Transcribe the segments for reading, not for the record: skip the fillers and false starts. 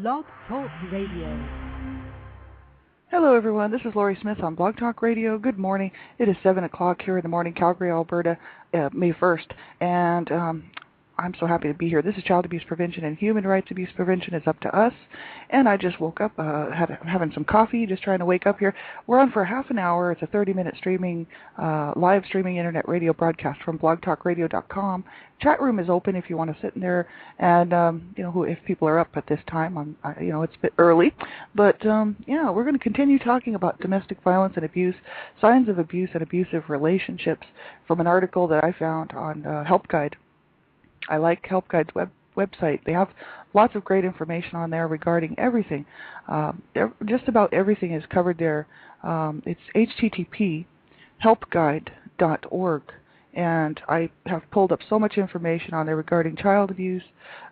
Blog Talk Radio. Hello, everyone. This is Lori Smith on Blog Talk Radio. Good morning. It is 7 o'clock here in the morning, Calgary, Alberta, May 1st, and I'm so happy to be here. This is Child Abuse Prevention and Human Rights Abuse Prevention. It's up to us, and I just woke up, having some coffee, just trying to wake up here. We're on for half an hour. It's a 30-minute live streaming internet radio broadcast from blogtalkradio.com. Chat room is open if you want to sit in there, and if people are up at this time, it's a bit early, but we're going to continue talking about domestic violence and abuse, signs of abuse and abusive relationships, from an article that I found on Help Guide. I like Help Guide's website. They have lots of great information on there regarding everything. Just about everything is covered there. It's http://helpguide.org. And I have pulled up so much information on there regarding child abuse,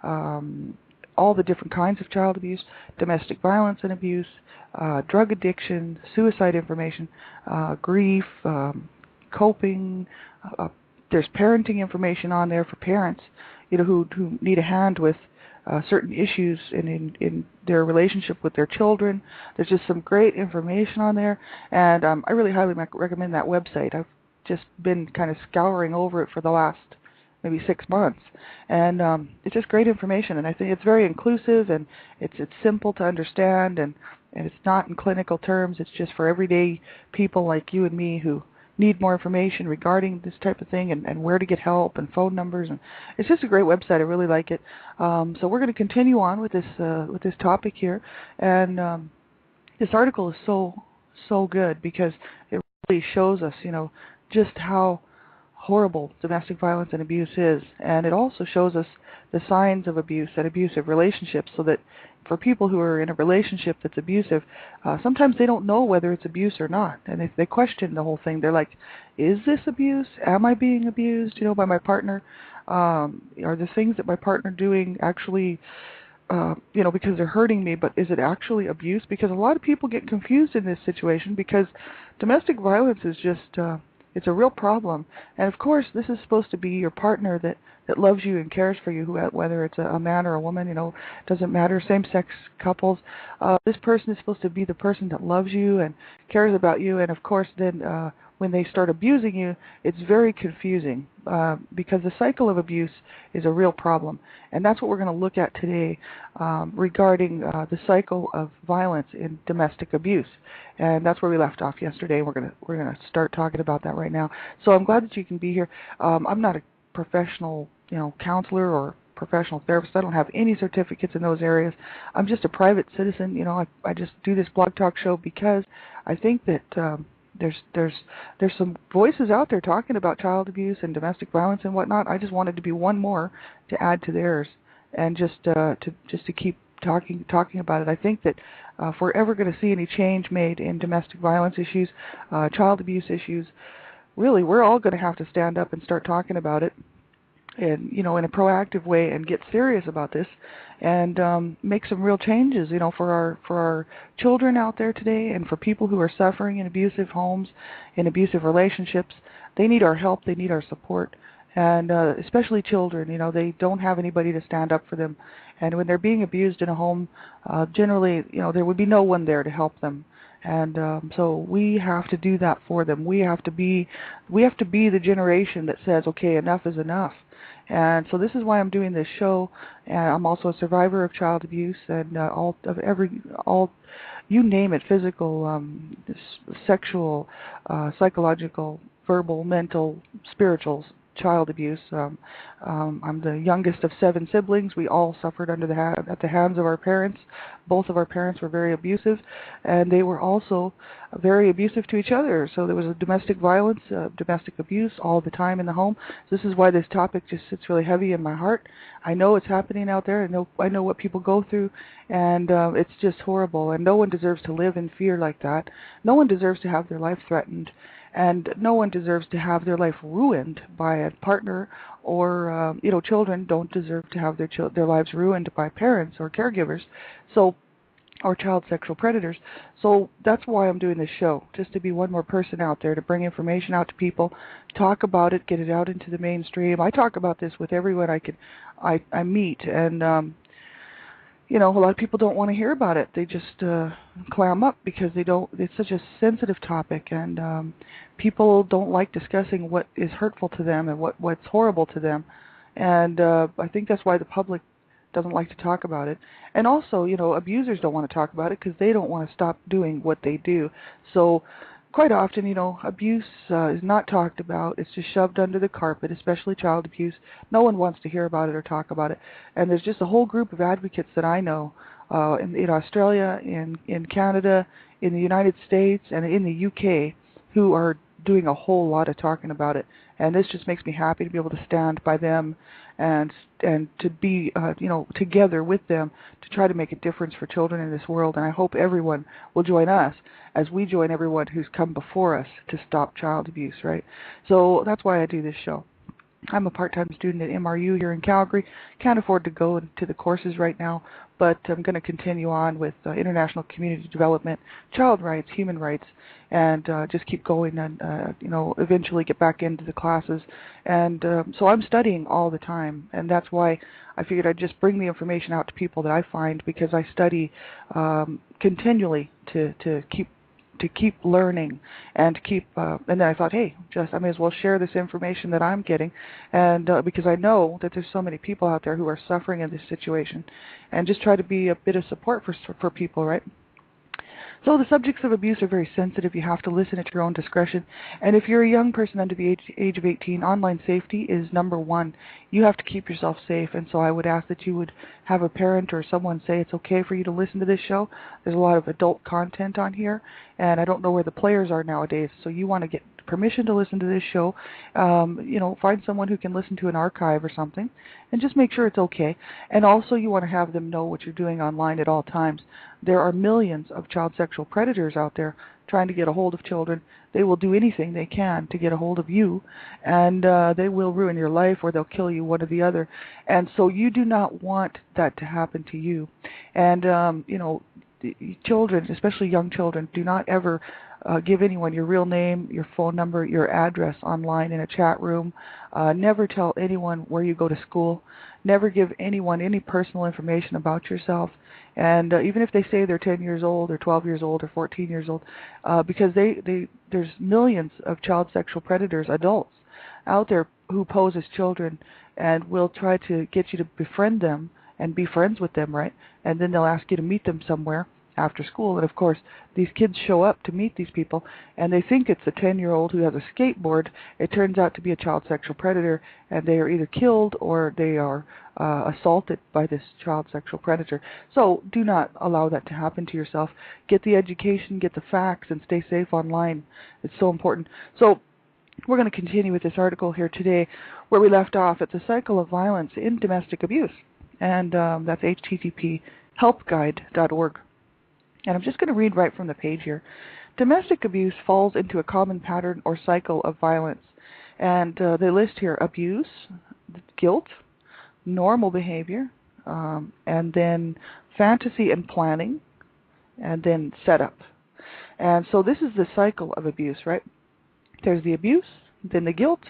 all the different kinds of child abuse, domestic violence and abuse, drug addiction, suicide information, grief, coping. There's parenting information on there for parents, who need a hand with certain issues in their relationship with their children. There's just some great information on there, and I really highly recommend that website. I've just been kind of scouring over it for the last maybe 6 months, and it's just great information, and I think it's very inclusive, and it's simple to understand, and it's not in clinical terms. It's just for everyday people like you and me who need more information regarding this type of thing, and where to get help, and phone numbers, and it's just a great website. I really like it. So we're going to continue on with this topic here, and this article is so good because it really shows us, just how horrible domestic violence and abuse is, and it also shows us the signs of abuse and abusive relationships, so that for people who are in a relationship that's abusive, sometimes they don't know whether it's abuse or not, and they question the whole thing. They're like, is this abuse? Am I being abused, by my partner? Are the things that my partner doing actually, because they're hurting me, but is it actually abuse? Because a lot of people get confused in this situation, because domestic violence is just, it's a real problem. And of course, this is supposed to be your partner that loves you and cares for you, whether it's a man or a woman, doesn't matter, same-sex couples. This person is supposed to be the person that loves you and cares about you, and of course then when they start abusing you, it's very confusing, because the cycle of abuse is a real problem. And that's what we're going to look at today, regarding the cycle of violence in domestic abuse. And that's where we left off yesterday. We're gonna start talking about that right now. So I'm glad that you can be here. I'm not a professional, counselor or professional therapist. I don't have any certificates in those areas. I'm just a private citizen. I just do this blog talk show because I think that there's some voices out there talking about child abuse and domestic violence and whatnot. I just wanted to be one more to add to theirs, and just to keep talking about it. I think that if we're ever going to see any change made in domestic violence issues, child abuse issues, really, we're all going to have to stand up and start talking about it, and in a proactive way, and get serious about this, and make some real changes, for our children out there today, and for people who are suffering in abusive homes, in abusive relationships. They need our help. They need our support, and especially children. They don't have anybody to stand up for them, and when they're being abused in a home, generally, there would be no one there to help them. And so we have to do that for them. We have to be the generation that says, okay, enough is enough. And so this is why I'm doing this show. And I'm also a survivor of child abuse, and all you name it, physical, sexual, psychological, verbal, mental, spiritual child abuse. I'm the youngest of 7 siblings. We all suffered at the hands of our parents. Both of our parents were very abusive, and they were also very abusive to each other. So there was a domestic violence, domestic abuse all the time in the home. So this is why this topic just sits really heavy in my heart. I know it's happening out there. I know what people go through, and it's just horrible. And no one deserves to live in fear like that. No one deserves to have their life threatened. And no one deserves to have their life ruined by a partner, or children don't deserve to have their lives ruined by parents or caregivers, or child sexual predators. So that's why I'm doing this show, just to be one more person out there, to bring information out to people, talk about it, get it out into the mainstream. I talk about this with everyone I meet, and a lot of people don't want to hear about it. They just clam up because they don't. It's such a sensitive topic, and people don't like discussing what is hurtful to them and what's horrible to them. And I think that's why the public doesn't like to talk about it. And also, abusers don't want to talk about it because they don't want to stop doing what they do. So quite often, abuse is not talked about. It's just shoved under the carpet, especially child abuse. No one wants to hear about it or talk about it. And there's just a whole group of advocates that I know in Australia, in Canada, in the United States, and in the UK who are doing a whole lot of talking about it. And this just makes me happy to be able to stand by them and to be together with them to try to make a difference for children in this world. And I hope everyone will join us as we join everyone who's come before us to stop child abuse, right? So that's why I do this show. I'm a part-time student at MRU here in Calgary. Can't afford to go to the courses right now, but I'm going to continue on with international community development, child rights, human rights, and just keep going and, eventually get back into the classes. And so I'm studying all the time, and that's why I figured I'd just bring the information out to people that I find, because I study continually to keep learning and and then I thought, hey, I may as well share this information that I'm getting, and because I know that there's so many people out there who are suffering in this situation, and just try to be a bit of support for people, right? So the subjects of abuse are very sensitive. You have to listen at your own discretion. And if you're a young person under the age of 18, online safety is number one. You have to keep yourself safe. And so I would ask that you would have a parent or someone say it's okay for you to listen to this show. There's a lot of adult content on here, and I don't know where the players are nowadays. So you want to get permission to listen to this show. Find someone who can listen to an archive or something, and just make sure it's okay. And also you want to have them know what you're doing online at all times. There are millions of child sexual predators out there trying to get a hold of children. They will do anything they can to get a hold of you, and they will ruin your life, or they'll kill you, one or the other. And so you do not want that to happen to you. And, children, especially young children, do not ever give anyone your real name, your phone number, your address online in a chat room. Never tell anyone where you go to school. Never give anyone any personal information about yourself. And even if they say they're 10 years old or 12 years old or 14 years old, because there's millions of child sexual predators, adults, out there who pose as children and will try to get you to befriend them and be friends with them, right? And then they'll ask you to meet them somewhere after school. And of course, these kids show up to meet these people, and they think it's a 10-year-old who has a skateboard. It turns out to be a child sexual predator, and they are either killed or they are assaulted by this child sexual predator. So do not allow that to happen to yourself. Get the education, get the facts, and stay safe online. It's so important. So we're going to continue with this article here today where we left off at the cycle of violence in domestic abuse. And that's http://helpguide.org. And I'm just going to read right from the page here. Domestic abuse falls into a common pattern or cycle of violence. And they list here abuse, guilt, normal behavior, and then fantasy and planning, and then setup. And so this is the cycle of abuse, right? There's the abuse, then the guilt,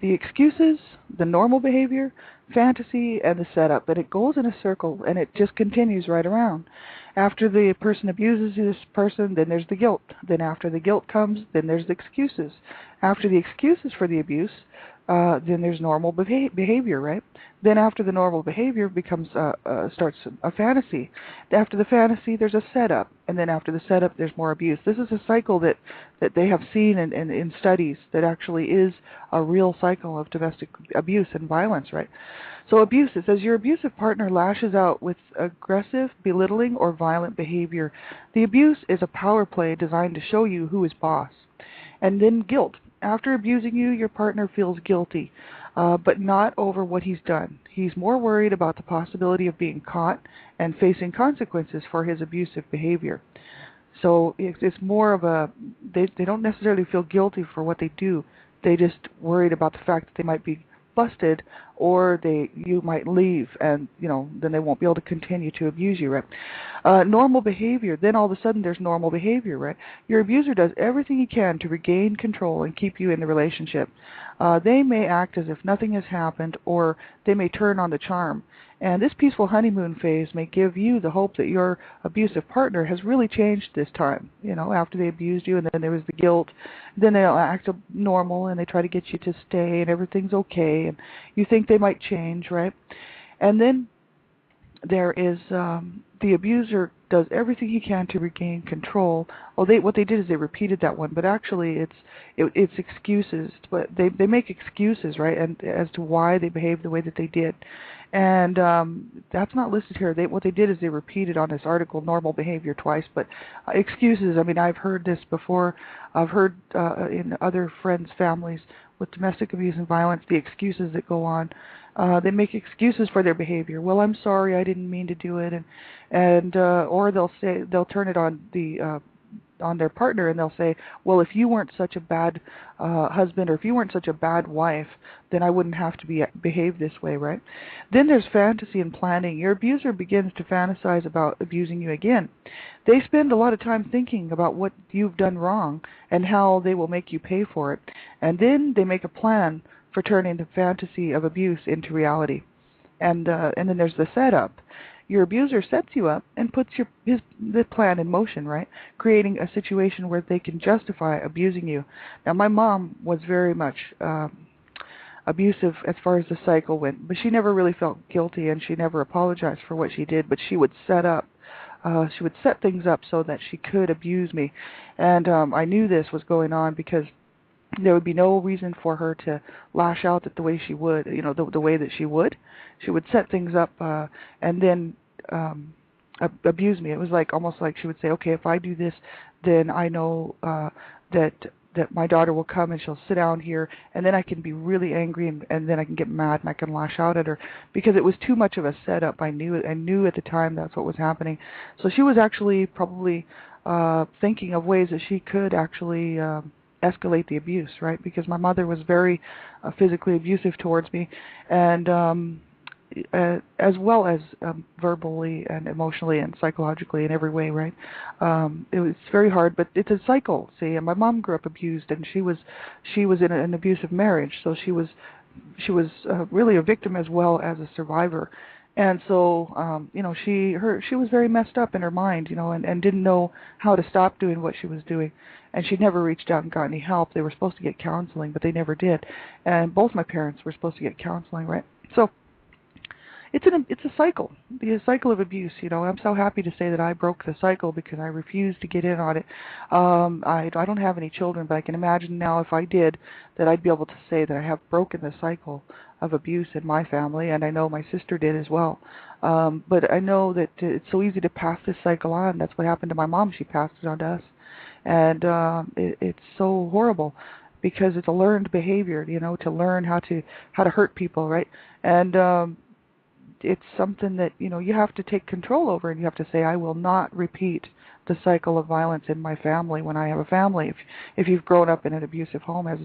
the excuses, the normal behavior, fantasy, and the setup. And it goes in a circle, and it just continues right around. After the person abuses this person, then there's the guilt. Then after the guilt comes, then there's the excuses. After the excuses for the abuse, then there's normal behavior, right? Then after the normal behavior starts a fantasy. After the fantasy, there's a setup. And then after the setup, there's more abuse. This is a cycle that they have seen in studies that actually is a real cycle of domestic abuse and violence, right? So abuse, it says your abusive partner lashes out with aggressive, belittling, or violent behavior. The abuse is a power play designed to show you who is boss. And then guilt. After abusing you, your partner feels guilty, but not over what he's done. He's more worried about the possibility of being caught and facing consequences for his abusive behavior. So it's more of they don't necessarily feel guilty for what they do. They just worried about the fact that they might be busted, or you might leave, and then they won't be able to continue to abuse you, right? Normal behavior. Then all of a sudden there's normal behavior, right? Your abuser does everything he can to regain control and keep you in the relationship. They may act as if nothing has happened, or they may turn on the charm. And this peaceful honeymoon phase may give you the hope that your abusive partner has really changed this time, after they abused you, and then there was the guilt. Then they'll act normal, and they try to get you to stay, and everything's okay, and you think they might change, right? And then there is the abuser does everything he can to regain control. What they did is they repeated that one, but actually it's excuses. But they make excuses, right, and as to why they behaved the way that they did, and that's not listed here. What they did is they repeated on this article normal behavior twice, but excuses. I mean, I've heard this before. I've heard in other friends' families with domestic abuse and violence the excuses that go on. They make excuses for their behavior. Well, I'm sorry, I didn't mean to do it, and or they'll turn it on their partner, and they'll say, well, if you weren't such a bad husband, or if you weren't such a bad wife, then I wouldn't have to behave this way, right? Then there's fantasy and planning. Your abuser begins to fantasize about abusing you again. They spend a lot of time thinking about what you've done wrong and how they will make you pay for it, and then they make a plan for turning the fantasy of abuse into reality. And then there's the setup. Your abuser sets you up and puts the plan in motion, right? Creating a situation where they can justify abusing you. Now, my mom was very much abusive as far as the cycle went, but she never really felt guilty, and she never apologized for what she did, but she would set things up so that she could abuse me. And I knew this was going on because there would be no reason for her to lash out the way she would, the way that she would. She would set things up and then abuse me. It was almost like she would say, okay, if I do this, then I know that my daughter will come and she'll sit down here, and then I can be really angry, and then I can get mad and I can lash out at her because it was too much of a setup. I knew at the time that's what was happening. So she was actually probably thinking of ways that she could actually escalate the abuse, right? Because my mother was very physically abusive towards me, and as well as verbally and emotionally and psychologically in every way, right? It was very hard, but it's a cycle. See, and my mom grew up abused, and she was in an abusive marriage, so she was really a victim as well as a survivor. And so, she was very messed up in her mind, and didn't know how to stop doing what she was doing. And she never reached out and got any help. They were supposed to get counseling, but they never did. And both my parents were supposed to get counseling, right? So it's a cycle, the cycle of abuse. I'm so happy to say that I broke the cycle because I refused to get in on it. I don't have any children, but I can imagine now if I did that I'd be able to say that I have broken the cycle of abuse in my family, and I know my sister did as well. But I know that it's so easy to pass this cycle on. That's what happened to my mom. She passed it on to us. And it's so horrible because it's a learned behavior, to learn how to hurt people, right? And it's something that, you have to take control over, and you have to say, I will not repeat the cycle of violence in my family when I have a family. If you've grown up in an abusive home as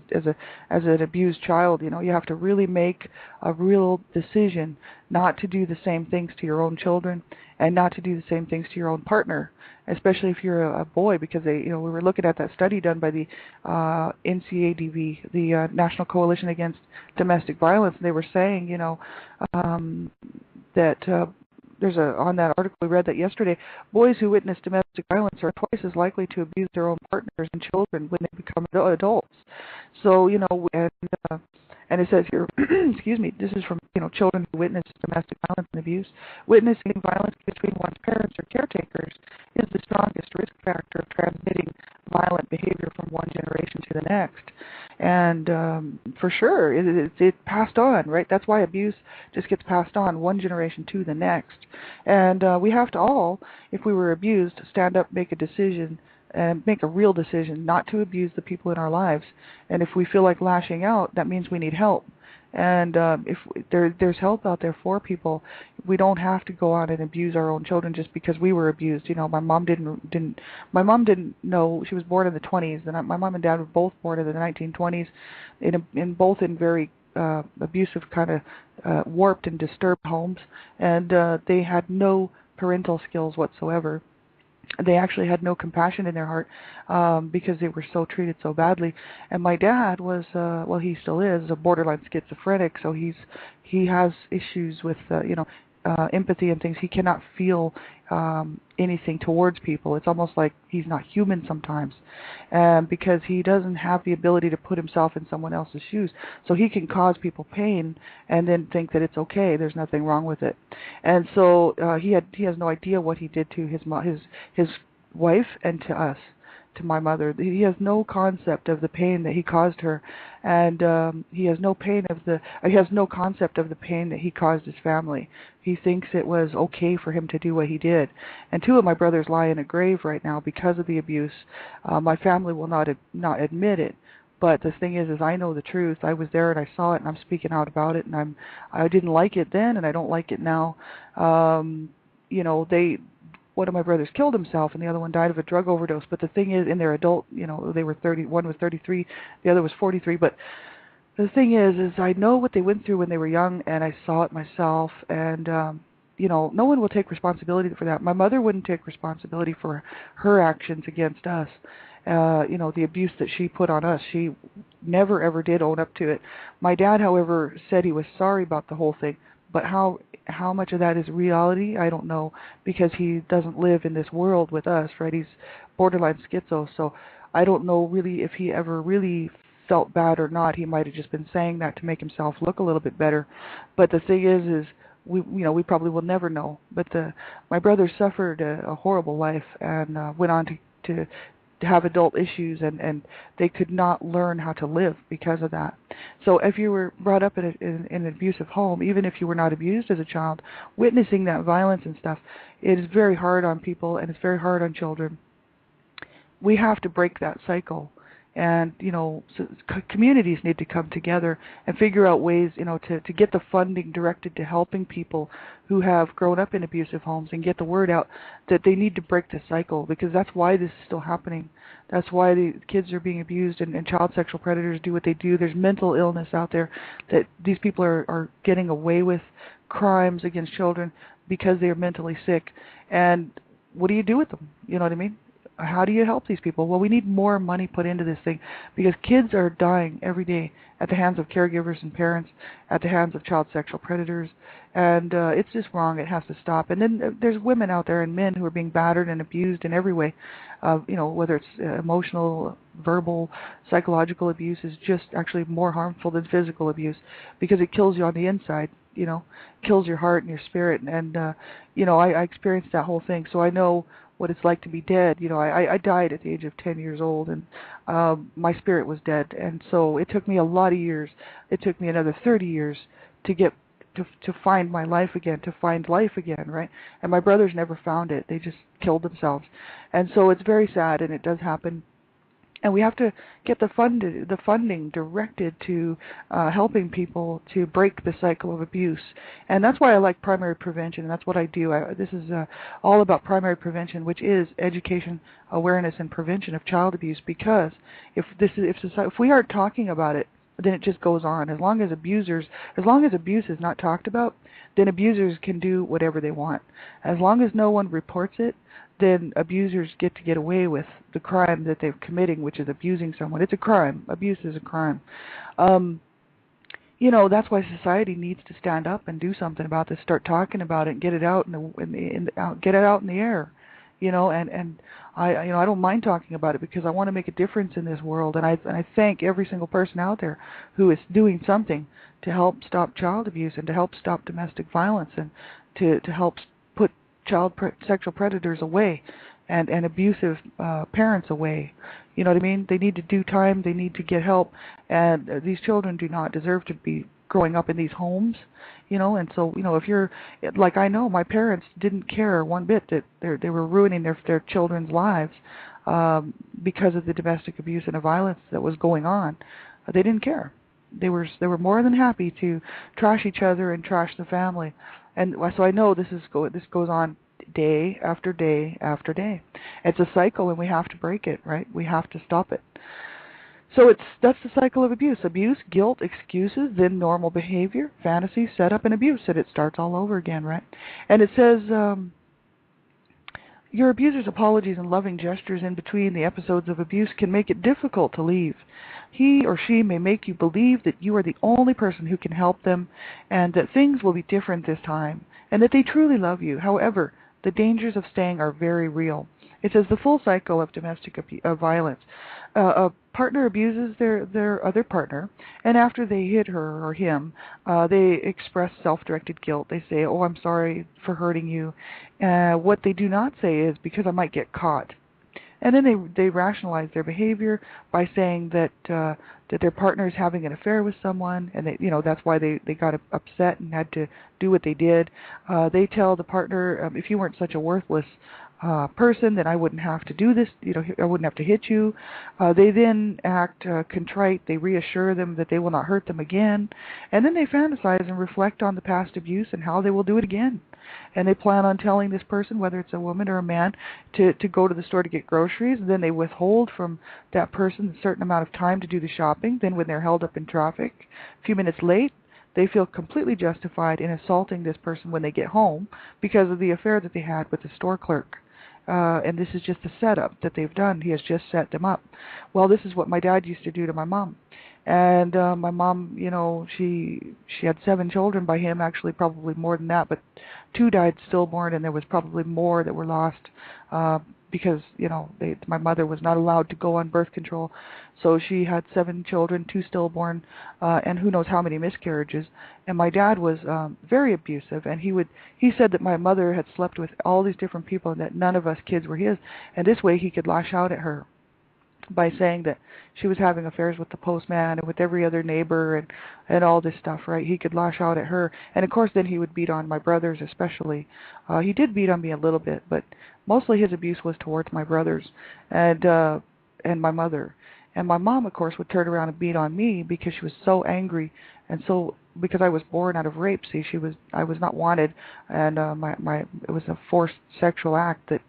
an abused child, you have to really make a real decision not to do the same things to your own children and not to do the same things to your own partner, especially if you're a boy, because we were looking at that study done by the NCADV, the National Coalition Against Domestic Violence, and they were saying, that there's on that article we read that yesterday, boys who witness domestic violence are twice as likely to abuse their own partners and children when they become adults. So, and it says here, excuse me, this is from, children who witness domestic violence and abuse. Witnessing violence between one's parents or caretakers is the strongest risk factor of transmitting violent behavior from one generation to the next. And for sure, it passed on, right? That's why abuse just gets passed on one generation to the next. And we have to all, if we were abused, stand up, make a decision, and make a real decision not to abuse the people in our lives. And if we feel like lashing out, that means we need help. And if there's help out there for people, we don't have to go on and abuse our own children just because we were abused. My mom didn't. My mom didn't know. She was born in the 20s, and my mom and dad were both born in the 1920s, both in very abusive kind of warped and disturbed homes, and they had no parental skills whatsoever. They actually had no compassion in their heart because they were so treated so badly. And my dad was, he still is, a borderline schizophrenic. So he has issues with, empathy and things. He cannot feel anything towards people. It's almost like he's not human sometimes, because he doesn't have the ability to put himself in someone else's shoes. So he can cause people pain and then think that it's okay. There's nothing wrong with it. And so he has no idea what he did to his wife and to us, to my mother. He has no concept of the pain that he caused her, and he has no concept of the pain that he caused his family. He thinks it was okay for him to do what he did. And 2 of my brothers lie in a grave right now because of the abuse. My family will not admit it. But the thing is I know the truth. I was there and I saw it, and I'm speaking out about it. And I didn't like it then, and I don't like it now. One of my brothers killed himself, and the other one died of a drug overdose. But the thing is, in their adult, they were 30. One was 33, the other was 43. But the thing is I know what they went through when they were young, and I saw it myself. And no one will take responsibility for that. My mother wouldn't take responsibility for her actions against us. The abuse that she put on us. She never ever did own up to it. My dad, however, said he was sorry about the whole thing. But how much of that is reality, I don't know, because he doesn't live in this world with us, right? He's borderline schizo, so I don't know really if he ever really felt bad or not. He might have just been saying that to make himself look a little bit better. But the thing is we probably will never know. But my brother suffered a horrible life and went on to have adult issues, and they could not learn how to live because of that. So if you were brought up in an abusive home, even if you were not abused as a child, witnessing that violence and stuff, it is very hard on people, and it's very hard on children. We have to break that cycle. And, communities need to come together and figure out ways, to get the funding directed to helping people who have grown up in abusive homes and get the word out that they need to break the cycle, because that's why this is still happening. That's why the kids are being abused and child sexual predators do what they do. There's mental illness out there that these people are getting away with crimes against children because they are mentally sick. And what do you do with them? You know what I mean? How do you help these people? Well, we need more money put into this thing, because kids are dying every day at the hands of caregivers and parents, at the hands of child sexual predators, and it's just wrong. It has to stop. And then there's women out there and men who are being battered and abused in every way. Whether it's emotional, verbal, psychological abuse is just actually more harmful than physical abuse, because it kills you on the inside. Kills your heart and your spirit. And I experienced that whole thing, so I know what it's like to be dead. I died at the age of 10 years old, and my spirit was dead. And so it took me a lot of years. It took me another 30 years to get to find my life again, to find life again, right? And my brothers never found it. They just killed themselves. And so it's very sad, and it does happen. And we have to get the funding directed to helping people to break the cycle of abuse. And that's why I like primary prevention, and that's what I do. This is all about primary prevention, which is education, awareness, and prevention of child abuse. Because if we aren't talking about it, then it just goes on. As long as abuse is not talked about, then abusers can do whatever they want. As long as no one reports it, then abusers get away with the crime that they're committing, which is abusing someone. It's a crime. Abuse is a crime. That's why society needs to stand up and do something about this. Start talking about it and get it out get it out in the air. And I don't mind talking about it, because I want to make a difference in this world. And I thank every single person out there who is doing something to help stop child abuse and to help stop domestic violence and to help put sexual predators away and abusive parents away. You know what I mean? They need to do time. They need to get help. And these children do not deserve to be growing up in these homes. And so, if you're, like, I know my parents didn't care one bit that they were ruining their children's lives because of the domestic abuse and the violence that was going on. They didn't care. They were more than happy to trash each other and trash the family. And so I know this goes on day after day after day. It's a cycle, and we have to break it, right? We have to stop it. So that's the cycle of abuse. Abuse, guilt, excuses, then normal behavior, fantasy, setup, and abuse. And it starts all over again, right? And it says, Your abuser's apologies and loving gestures in between the episodes of abuse can make it difficult to leave. He or she may make you believe that you are the only person who can help them and that things will be different this time and that they truly love you. However, the dangers of staying are very real. It says the full cycle of domestic violence. A partner abuses their other partner, and after they hit her or him, they express self-directed guilt. They say, "Oh, I'm sorry for hurting you." What they do not say is, "Because I might get caught." And then they rationalize their behavior by saying that their partner is having an affair with someone, and that's why they got upset and had to do what they did. They tell the partner, "If you weren't such a worthless person, then I wouldn't have to do this. I wouldn't have to hit you." They then act contrite. They reassure them that they will not hurt them again, and then they fantasize and reflect on the past abuse and how they will do it again. And they plan on telling this person, whether it's a woman or a man, to go to the store to get groceries. And then they withhold from that person a certain amount of time to do the shopping. Then when they're held up in traffic, a few minutes late, they feel completely justified in assaulting this person when they get home because of the affair that they had with the store clerk. And this is just a setup that they've done. He has just set them up. Well, this is what my dad used to do to my mom. And my mom, she had 7 children by him, actually probably more than that, but 2 died stillborn, and there was probably more that were lost because, my mother was not allowed to go on birth control. So she had 7 children, 2 stillborn, and who knows how many miscarriages. And my dad was very abusive, and he said that my mother had slept with all these different people and that none of us kids were his, and this way he could lash out at her by saying that she was having affairs with the postman and with every other neighbor and all this stuff, right? He could lash out at her. And of course then he would beat on my brothers especially. He did beat on me a little bit, but mostly his abuse was towards my brothers and my mother. And my mom, of course, would turn around and beat on me because she was so angry and because I was born out of rape. See, I was not wanted, and it was a forced sexual act that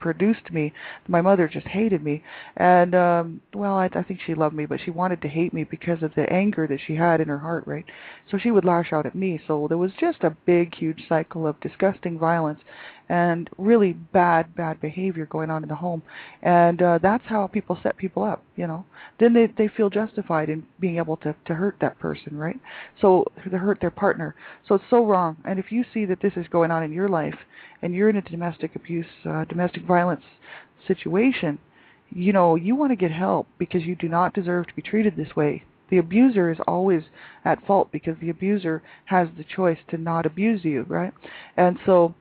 produced me. My mother just hated me, and I think she loved me, but she wanted to hate me because of the anger that she had in her heart, right? So she would lash out at me. So there was just a big, huge cycle of disgusting violence and really bad behavior going on in the home, and that's how people set people up, Then they feel justified in being able to hurt that person, right? So to hurt their partner. So it's so wrong. And if you see that this is going on in your life, and you're in a domestic abuse, domestic violence situation, you want to get help because you do not deserve to be treated this way. The abuser is always at fault because the abuser has the choice to not abuse you, right? And so,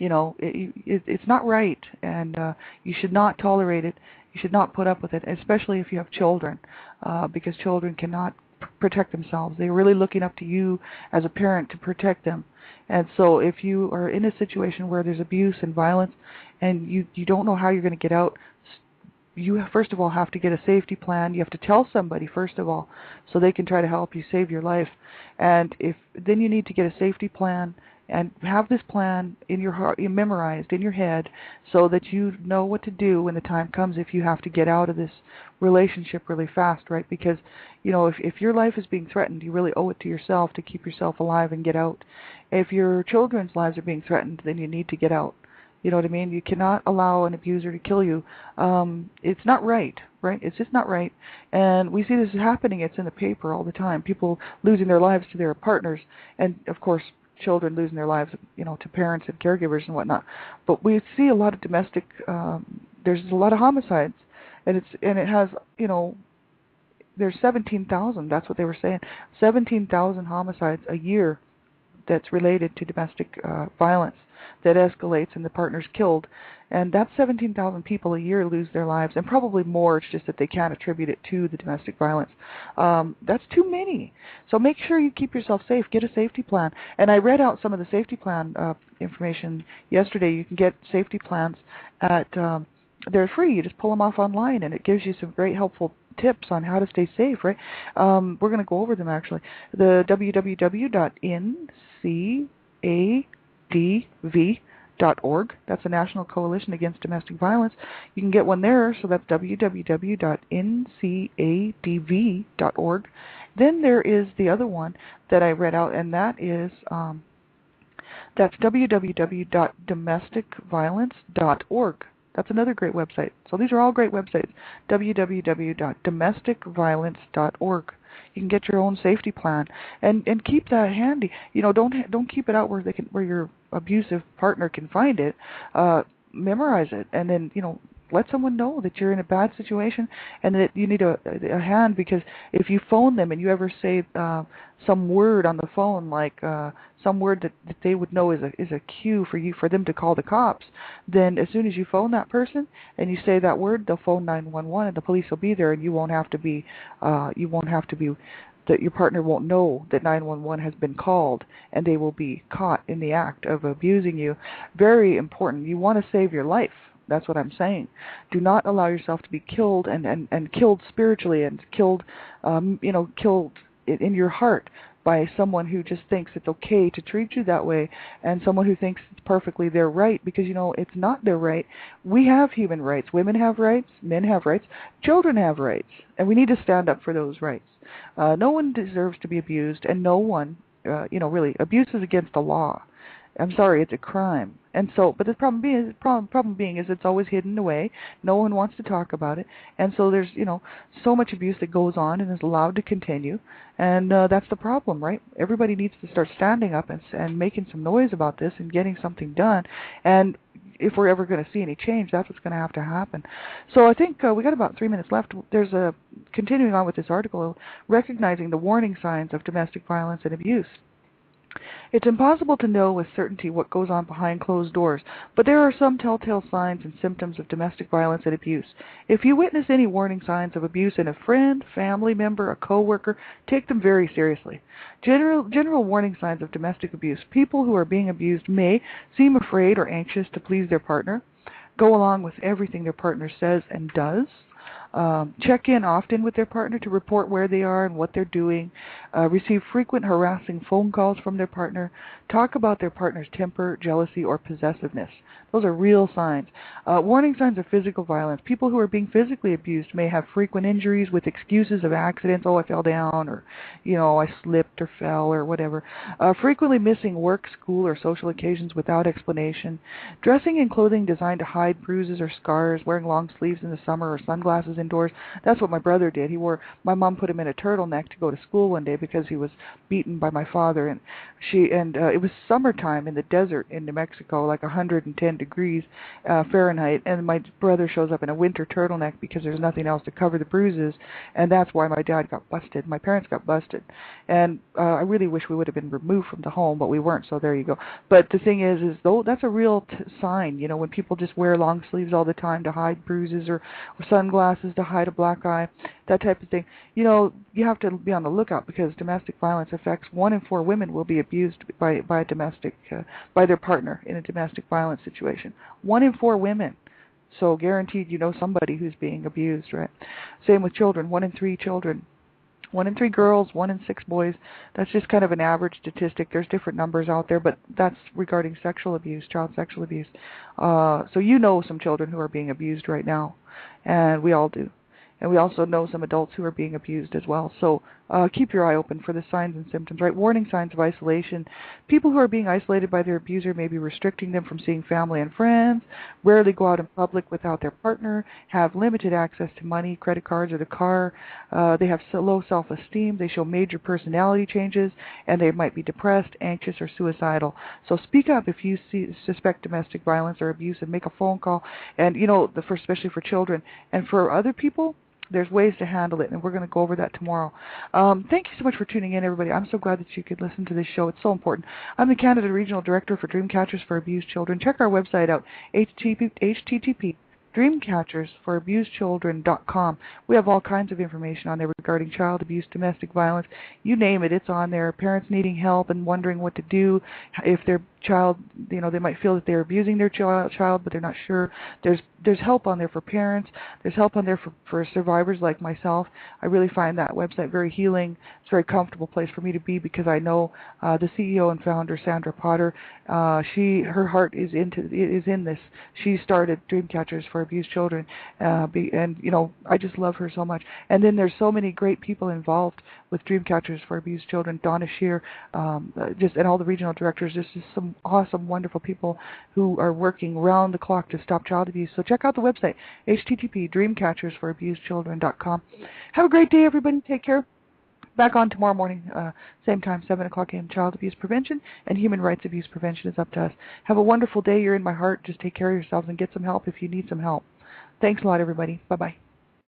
it's not right, and you should not tolerate it. You should not put up with it, especially if you have children, because children cannot protect themselves. They're really looking up to you as a parent to protect them. And so if you are in a situation where there's abuse and violence and you don't know how you're going to get out, you first of all have to get a safety plan. You have to tell somebody first of all so they can try to help you save your life. And then you need to get a safety plan and have this plan in your heart, memorized in your head, so that you know what to do when the time comes if you have to get out of this relationship really fast, right? Because, if your life is being threatened, you really owe it to yourself to keep yourself alive and get out. If your children's lives are being threatened, then you need to get out. You know what I mean? You cannot allow an abuser to kill you. It's not right? It's just not right. And we see this happening. It's in the paper all the time. People losing their lives to their partners, and of course, children losing their lives, to parents and caregivers and whatnot. But we see a lot of domestic. There's a lot of homicides, and it has, there's 17,000. That's what they were saying. 17,000 homicides a year that's related to domestic violence that escalates and the partner's killed. And that's 17,000 people a year lose their lives, and probably more. It's just that they can't attribute it to the domestic violence. That's too many. So make sure you keep yourself safe. Get a safety plan. And I read out some of the safety plan information yesterday. You can get safety plans at, they're free. You just pull them off online, and it gives you some great helpful tips on how to stay safe, right? We're going to go over them, actually. The www.ncadv.org. That's a National Coalition Against Domestic Violence. You can get one there, so that's www.ncadv.org. Then there is the other one that I read out, and that is That's www.domesticviolence.org. That's another great website. So these are all great websites. www.domesticviolence.org. You can get your own safety plan and keep that handy. Don't keep it out where your abusive partner can find it. Memorize it, and then let someone know that you're in a bad situation and that you need a hand, because if you phone them and you ever say some word on the phone, like some word that they would know is a cue for them to call the cops, then as soon as you phone that person and you say that word, they'll phone 911 and the police will be there, and you won't have to be that your partner won't know that 911 has been called, and they will be caught in the act of abusing you. Very important. You want to save your life. That's what I'm saying. Do not allow yourself to be killed and killed spiritually and killed killed in your heart by someone who just thinks it's okay to treat you that way, and someone who thinks it's perfectly their right, because it's not their right. We have human rights. Women have rights, men have rights, children have rights, and we need to stand up for those rights. No one deserves to be abused, and no one, really, abuse is against the law. I'm sorry, it's a crime. And so, but the problem being is it's always hidden away. No one wants to talk about it. And so there's, so much abuse that goes on and is allowed to continue. And that's the problem, right? Everybody needs to start standing up and making some noise about this and getting something done. And if we're ever going to see any change, that's what's going to have to happen. So I think we got about 3 minutes left. There's continuing on with this article, recognizing the warning signs of domestic violence and abuse. It's impossible to know with certainty what goes on behind closed doors, but there are some telltale signs and symptoms of domestic violence and abuse. If you witness any warning signs of abuse in a friend, family member, a coworker, take them very seriously. General warning signs of domestic abuse. People who are being abused may seem afraid or anxious to please their partner, go along with everything their partner says and does, check in often with their partner to report where they are and what they're doing, receive frequent harassing phone calls from their partner, talk about their partner's temper, jealousy, or possessiveness. Those are real signs. Warning signs of physical violence. People who are being physically abused may have frequent injuries with excuses of accidents. Oh, I fell down, or, I slipped or fell or whatever. Frequently missing work, school, or social occasions without explanation. Dressing in clothing designed to hide bruises or scars. Wearing long sleeves in the summer or sunglasses indoors. That's what my brother did. My mom put him in a turtleneck to go to school one day because he was beaten by my father, and it was summertime in the desert in New Mexico, like 110 degrees Fahrenheit, and my brother shows up in a winter turtleneck because there's nothing else to cover the bruises, and that's why my dad got busted. My parents got busted, and I really wish we would have been removed from the home, but we weren't, so there you go. But the thing is though, that's a real sign, when people just wear long sleeves all the time to hide bruises, or sunglasses to hide a black eye, that type of thing. You have to be on the lookout, because domestic violence affects 1 in 4 women will be abused by their partner in a domestic violence situation. 1 in 4 women. So guaranteed somebody who's being abused, right? Same with children. 1 in 3 children. 1 in 3 girls, 1 in 6 boys. That's just kind of an average statistic. There's different numbers out there, but that's regarding sexual abuse, child sexual abuse. So some children who are being abused right now, and we all do. And we also know some adults who are being abused as well. So keep your eye open for the signs and symptoms, right? Warning signs of isolation. People who are being isolated by their abuser may be restricting them from seeing family and friends, rarely go out in public without their partner, have limited access to money, credit cards, or the car. They have low self-esteem. They show major personality changes, and they might be depressed, anxious, or suicidal. So speak up if you suspect domestic violence or abuse, and make a phone call. And, especially for children. And for other people, there's ways to handle it, and we're going to go over that tomorrow. Thank you so much for tuning in, everybody. I'm so glad that you could listen to this show. It's so important. I'm the Canada Regional Director for Dreamcatchers for Abused Children. Check our website out, http dreamcatchersforabusedchildren.com. We have all kinds of information on there regarding child abuse, domestic violence. You name it, it's on there. Parents needing help and wondering what to do. If their child, they might feel that they're abusing their child, but they're not sure. There's help on there for parents. There's help on there for survivors like myself. I really find that website very healing. It's a very comfortable place for me to be, because I know the CEO and founder, Sandra Potter. Her heart is in this. She started Dreamcatchers for Abused Children, and I just love her so much. And then there's so many great people involved with Dreamcatchers for Abused Children. Donna Shear, and all the regional directors. There's just some awesome, wonderful people who are working round the clock to stop child abuse. So check out the website, http://dreamcatchersforabusedchildren.com. Have a great day, everybody. Take care. Back on tomorrow morning, same time, 7 o'clock a.m. Child abuse prevention and human rights abuse prevention is up to us. Have a wonderful day. You're in my heart. Just take care of yourselves and get some help if you need some help. Thanks a lot, everybody. Bye-bye.